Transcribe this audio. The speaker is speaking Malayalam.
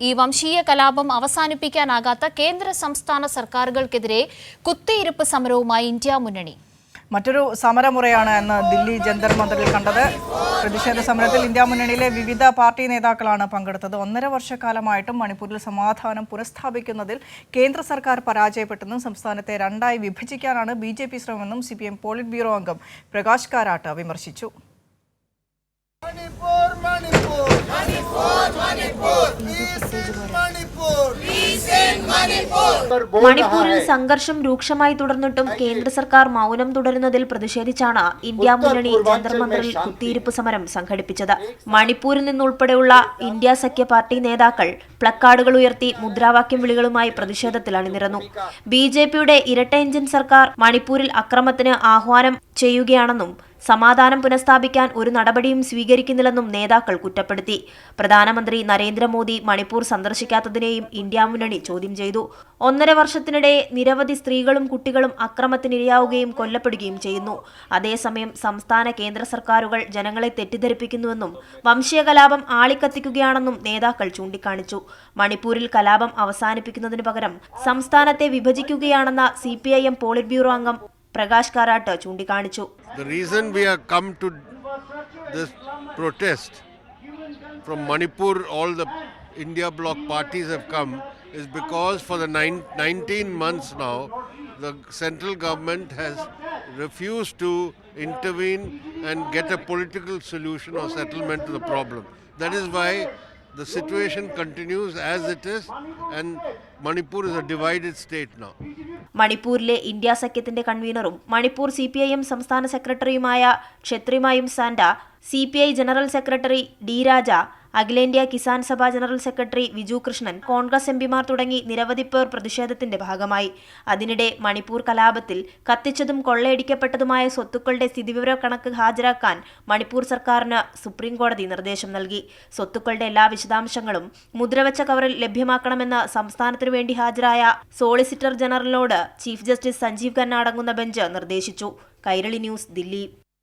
ഈ വംശീയ കലാപം അവസാനിപ്പിക്കാനാകാത്ത കേന്ദ്ര സംസ്ഥാന സർക്കാരുകൾക്കെതിരെ കുത്തിയിരിപ്പ് സമരവുമായി ഇന്ത്യ മുന്നണി. മറ്റൊരു സമരമുറയാണ് എന്ന് ദില്ലി ജന്തർ മന്ദറിൽ കണ്ടത്. പ്രതിഷേധ സമരത്തിൽ ഇന്ത്യ മുന്നണിയിലെ വിവിധ പാർട്ടി നേതാക്കളാണ് പങ്കെടുത്തത്. 1.5 വർഷക്കാലമായിട്ടും മണിപ്പൂരിൽ സമാധാനം പുനഃസ്ഥാപിക്കുന്നതിൽ കേന്ദ്ര സർക്കാർ പരാജയപ്പെട്ടെന്നും സംസ്ഥാനത്തെ രണ്ടായി വിഭജിക്കാനാണ് BJP ശ്രമമെന്നും CPM പോളിറ്റ് ബ്യൂറോ അംഗം പ്രകാശ് കാരാട്ട് വിമർശിച്ചു. മണിപ്പൂരിൽ സംഘർഷം രൂക്ഷമായി തുടർന്നിട്ടും കേന്ദ്ര സർക്കാർ മൗനം തുടരുന്നതിൽ പ്രതിഷേധിച്ചാണ് ഇന്ത്യ മുന്നണി ജന്തർ മന്ദറിൽ കുത്തിയിരിപ്പ് സമരം സംഘടിപ്പിച്ചത്. മണിപ്പൂരിൽ നിന്നുൾപ്പെടെയുള്ള ഇന്ത്യ സഖ്യ പാർട്ടി നേതാക്കൾ പ്ലക്കാർഡുകൾ ഉയർത്തി മുദ്രാവാക്യം വിളികളുമായി പ്രതിഷേധത്തിൽ അണിനിരന്നു. BJPയുടെ ഇരട്ട എഞ്ചിൻ സർക്കാർ മണിപ്പൂരിൽ അക്രമത്തിന് ആഹ്വാനം ചെയ്യുകയാണെന്നും സമാധാനം പുനഃസ്ഥാപിക്കാൻ ഒരു നടപടിയും സ്വീകരിക്കുന്നില്ലെന്നും നേതാക്കൾ കുറ്റപ്പെടുത്തി. പ്രധാനമന്ത്രി നരേന്ദ്രമോദി മണിപ്പൂർ സന്ദർശിക്കാത്തതിനെയും ഇന്ത്യ മുന്നണി ചോദ്യം ചെയ്തു. 1.5 വർഷത്തിനിടെ നിരവധി സ്ത്രീകളും കുട്ടികളും അക്രമത്തിനിരയാവുകയും കൊല്ലപ്പെടുകയും ചെയ്യുന്നു. അതേസമയം സംസ്ഥാന കേന്ദ്ര സർക്കാരുകൾ ജനങ്ങളെ തെറ്റിദ്ധരിപ്പിക്കുന്നുവെന്നും വംശീയ കലാപം ആളിക്കത്തിക്കുകയാണെന്നും നേതാക്കൾ ചൂണ്ടിക്കാണിച്ചു. മണിപ്പൂരിൽ കലാപം അവസാനിപ്പിക്കുന്നതിനു പകരം സംസ്ഥാനത്തെ വിഭജിക്കുകയാണെന്ന CPIM പോളിറ്റ് ബ്യൂറോ അംഗം പ്രകാശ് കാരാട്ട് ചൂണ്ടിക്കാണിച്ചു. The reason we have come to this protest from Manipur, all the India bloc parties have come, is because for the 19 months now, the central government has refused to intervene and get a political solution or settlement to the problem. That is why the situation continues as it is, and Manipur is a divided state now. മണിപ്പൂരിലെ ഇന്ത്യ സഖ്യത്തിന്റെ കൺവീനറും മണിപ്പൂർ CPIM സംസ്ഥാന സെക്രട്ടറിയുമായ ക്ഷത്രിമായും സാൻഡ, CPI ജനറൽ സെക്രട്ടറി D രാജ, അഖിലേന്ത്യാ കിസാൻ സഭ ജനറൽ സെക്രട്ടറി വിജു കൃഷ്ണൻ, കോൺഗ്രസ് MPമാർ തുടങ്ങി നിരവധി പേർ പ്രതിഷേധത്തിന്റെ ഭാഗമായി. അതിനിടെ മണിപ്പൂർ കലാപത്തിൽ കത്തിച്ചതും കൊള്ളയടിക്കപ്പെട്ടതുമായ സ്വത്തുക്കളുടെ സ്ഥിതിവിവര കണക്ക് ഹാജരാക്കാൻ മണിപ്പൂർ സർക്കാരിന് സുപ്രീം കോടതി നിർദ്ദേശം നൽകി. സ്വത്തുക്കളുടെ എല്ലാ വിശദാംശങ്ങളും മുദ്രവെച്ച കവറിൽ ലഭ്യമാക്കണമെന്ന് സംസ്ഥാനത്തിനു വേണ്ടി ഹാജരായ സോളിസിറ്റർ ജനറലിനോട് ചീഫ് ജസ്റ്റിസ് സഞ്ജീവ് ഖന്ന അടങ്ങുന്ന ബെഞ്ച് നിർദ്ദേശിച്ചു. കൈരളി ന്യൂസ്, ദില്ലി.